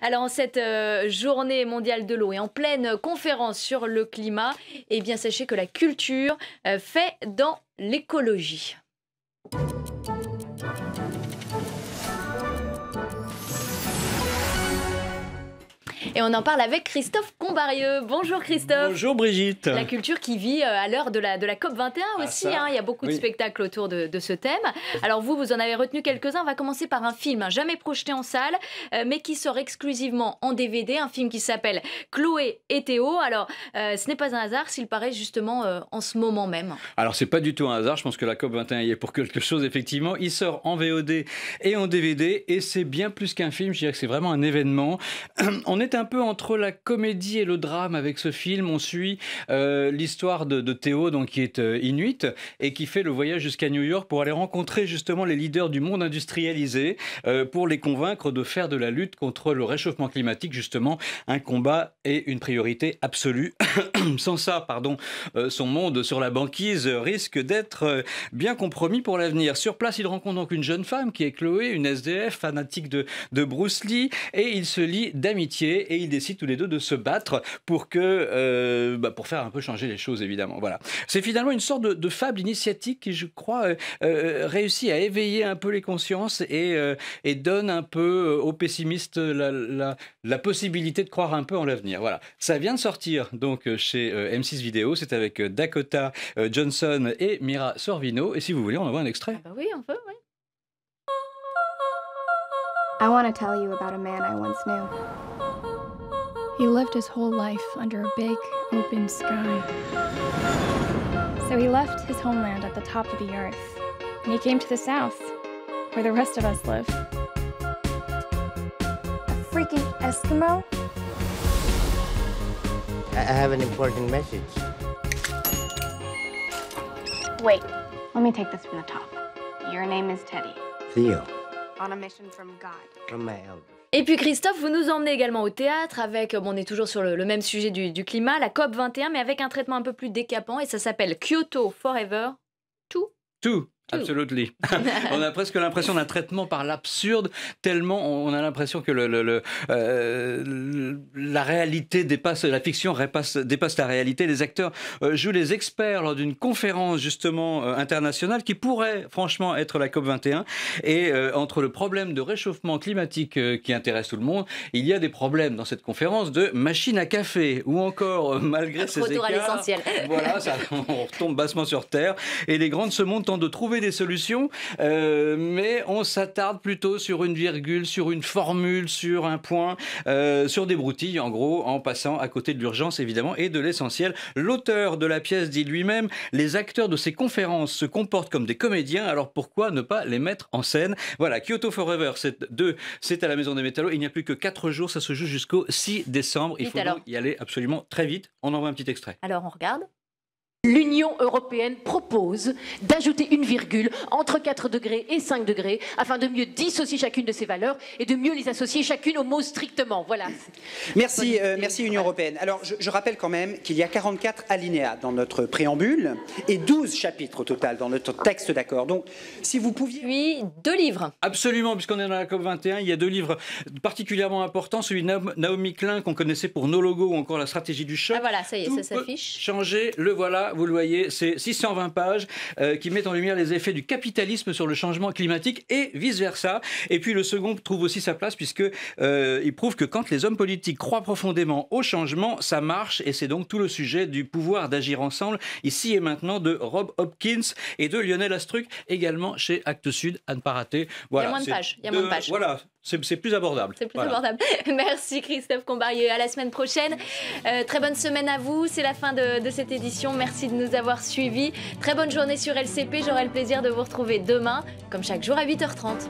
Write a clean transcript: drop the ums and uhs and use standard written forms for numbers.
Alors, en cette journée mondiale de l'eau et en pleine conférence sur le climat, eh bien, sachez que la culture fait dans l'écologie. Et on en parle avec Christophe Combarieux. Bonjour Christophe. Bonjour Brigitte. La culture qui vit à l'heure de la COP21 aussi. Il y a beaucoup de spectacles autour de ce thème. Alors vous en avez retenu quelques-uns. On va commencer par un film jamais projeté en salle, mais qui sort exclusivement en DVD. Un film qui s'appelle Chloé et Théo. Alors ce n'est pas un hasard s'il paraît justement en ce moment même. Alors c'est pas du tout un hasard. Je pense que la COP21 y est pour quelque chose effectivement. Il sort en VOD et en DVD et c'est bien plus qu'un film. Je dirais que c'est vraiment un événement. On est un peu entre la comédie et le drame avec ce film. On suit l'histoire de Théo, donc, qui est inuit et qui fait le voyage jusqu'à New York pour aller rencontrer justement les leaders du monde industrialisé pour les convaincre de faire de la lutte contre le réchauffement climatique justement un combat et une priorité absolue. Sans ça, son monde sur la banquise risque d'être bien compromis pour l'avenir. Sur place, il rencontre donc une jeune femme qui est Chloé, une SDF fanatique de Bruce Lee, et ils se lient d'amitié et ils décident tous les deux de se battre pour faire un peu changer les choses, évidemment. Voilà. C'est finalement une sorte de fable initiatique qui, je crois, réussit à éveiller un peu les consciences et donne un peu aux pessimistes la possibilité de croire un peu en l'avenir. Voilà. Ça vient de sortir donc chez M6 Vidéo. C'est avec Dakota Johnson et Mira Sorvino. Et si vous voulez, on envoie un extrait. Ah bah oui, on peut, oui. I want to tell you about a man I once knew. He lived his whole life under a big, open sky. So he left his homeland at the top of the earth, and he came to the south, where the rest of us live. A freaking Eskimo? I have an important message. Wait, let me take this from the top. Your name is Teddy. Theo, On a mission from God. from my elders. Et puis Christophe, vous nous emmenez également au théâtre avec, on est toujours sur le même sujet du climat, la COP21, mais avec un traitement un peu plus décapant et ça s'appelle Kyoto Forever. Tout. Absolument. On a presque l'impression d'un traitement par l'absurde, tellement on a l'impression que la réalité dépasse, la fiction dépasse la réalité. Les acteurs jouent les experts lors d'une conférence justement internationale qui pourrait franchement être la COP21. Et entre le problème de réchauffement climatique qui intéresse tout le monde, il y a des problèmes dans cette conférence de machines à café ou encore malgré ces écarts. Retour à l'essentiel. Voilà, on retombe bassement sur terre et les grands de ce monde tentent de trouver des solutions, mais on s'attarde plutôt sur une virgule, sur une formule, sur un point, sur des broutilles en gros, en passant à côté de l'urgence évidemment et de l'essentiel. L'auteur de la pièce dit lui-même: les acteurs de ces conférences se comportent comme des comédiens, alors pourquoi ne pas les mettre en scène? Voilà, Kyoto Forever, c'est à la Maison des Métallos. Il n'y a plus que 4 jours, ça se joue jusqu'au 6 décembre. Il faut donc y aller absolument très vite. On envoie un petit extrait. Alors on regarde. L'Union européenne propose d'ajouter une virgule entre 4 degrés et 5 degrés afin de mieux dissocier chacune de ces valeurs et de mieux les associer chacune au mot strictement. Voilà. Merci Union européenne. Alors je rappelle quand même qu'il y a 44 alinéas dans notre préambule et 12 chapitres au total dans notre texte d'accord. Donc si vous pouviez... Puis 2 livres. Absolument, puisqu'on est dans la COP21, il y a 2 livres particulièrement importants. Celui de Naomi Klein qu'on connaissait pour Nos logos ou encore La stratégie du choc. Ah voilà, ça y est, ça s'affiche. Changer, le voilà. Vous le voyez, c'est 620 pages qui mettent en lumière les effets du capitalisme sur le changement climatique et vice-versa. Et puis le second trouve aussi sa place puisque il prouve que quand les hommes politiques croient profondément au changement, ça marche. Et c'est donc tout le sujet du pouvoir d'agir ensemble, ici et maintenant, de Rob Hopkins et de Lionel Astruc, également chez Actes Sud, à ne pas rater. Voilà, il y a moins de pages. Voilà, c'est plus abordable. C'est plus abordable. Merci Christophe Combarieux. À la semaine prochaine. Très bonne semaine à vous. C'est la fin de cette édition. Merci de nous avoir suivis. Très bonne journée sur LCP. J'aurai le plaisir de vous retrouver demain, comme chaque jour à 8h30.